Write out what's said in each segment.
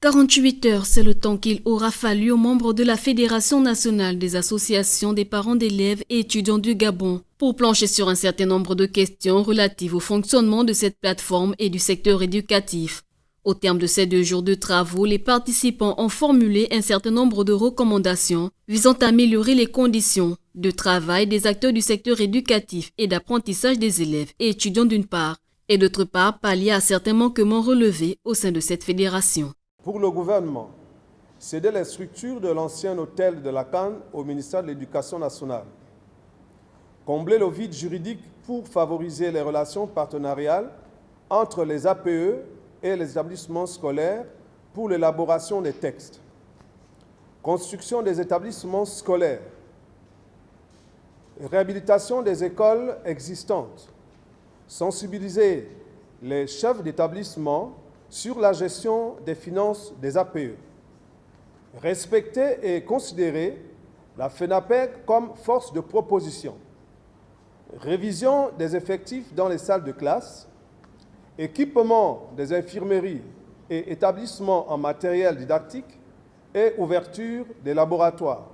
48 heures, c'est le temps qu'il aura fallu aux membres de la Fédération nationale des associations des parents d'élèves et étudiants du Gabon pour plancher sur un certain nombre de questions relatives au fonctionnement de cette plateforme et du secteur éducatif. Au terme de ces 2 jours de travaux, les participants ont formulé un certain nombre de recommandations visant à améliorer les conditions de travail des acteurs du secteur éducatif et d'apprentissage des élèves et étudiants d'une part, et d'autre part pallier à certains manquements relevés au sein de cette fédération. Pour le gouvernement, céder les structures de l'ancien hôtel de la Cannes au ministère de l'Éducation nationale. Combler le vide juridique pour favoriser les relations partenariales entre les APE et les établissements scolaires pour l'élaboration des textes. Construction des établissements scolaires. Réhabilitation des écoles existantes. Sensibiliser les chefs d'établissement sur la gestion des finances des APE. Respecter et considérer la FENAPEG comme force de proposition. Révision des effectifs dans les salles de classe. Équipement des infirmeries et établissements en matériel didactique et ouverture des laboratoires.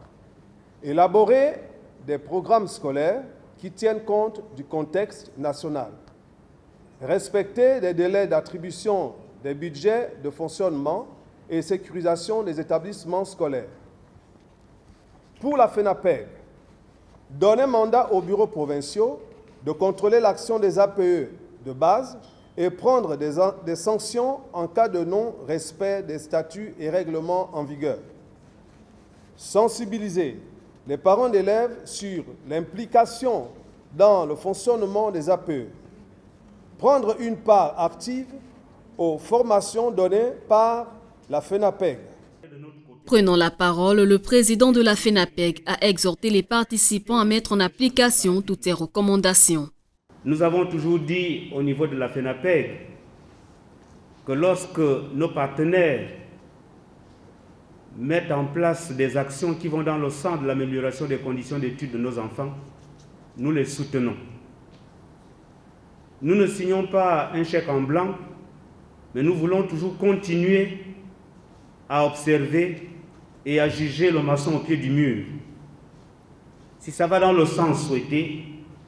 Élaborer des programmes scolaires qui tiennent compte du contexte national. Respecter les délais d'attribution des budgets de fonctionnement et sécurisation des établissements scolaires. Pour la FENAPEG, donner mandat aux bureaux provinciaux de contrôler l'action des APE de base et prendre des sanctions en cas de non-respect des statuts et règlements en vigueur. Sensibiliser les parents d'élèves sur l'implication dans le fonctionnement des APE. Prendre une part active aux formations données par la FENAPEG. Prenant la parole, le président de la FENAPEG a exhorté les participants à mettre en application toutes ces recommandations. Nous avons toujours dit au niveau de la FENAPEG que lorsque nos partenaires mettent en place des actions qui vont dans le sens de l'amélioration des conditions d'études de nos enfants, nous les soutenons. Nous ne signons pas un chèque en blanc, mais nous voulons toujours continuer à observer et à juger le maçon au pied du mur. Si ça va dans le sens souhaité,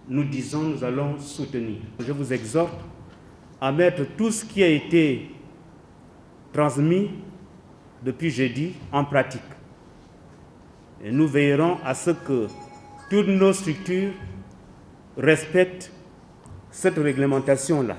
nous disons, nous allons soutenir. Je vous exhorte à mettre tout ce qui a été transmis depuis jeudi en pratique. Et nous veillerons à ce que toutes nos structures respectent cette réglementation-là.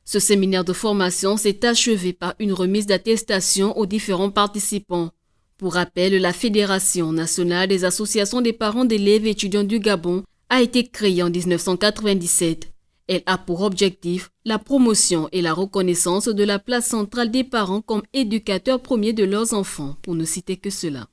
Ce séminaire de formation s'est achevé par une remise d'attestation aux différents participants. Pour rappel, la Fédération nationale des associations des parents d'élèves et étudiants du Gabon a été créée en 1997. Elle a pour objectif la promotion et la reconnaissance de la place centrale des parents comme éducateurs premiers de leurs enfants, pour ne citer que cela.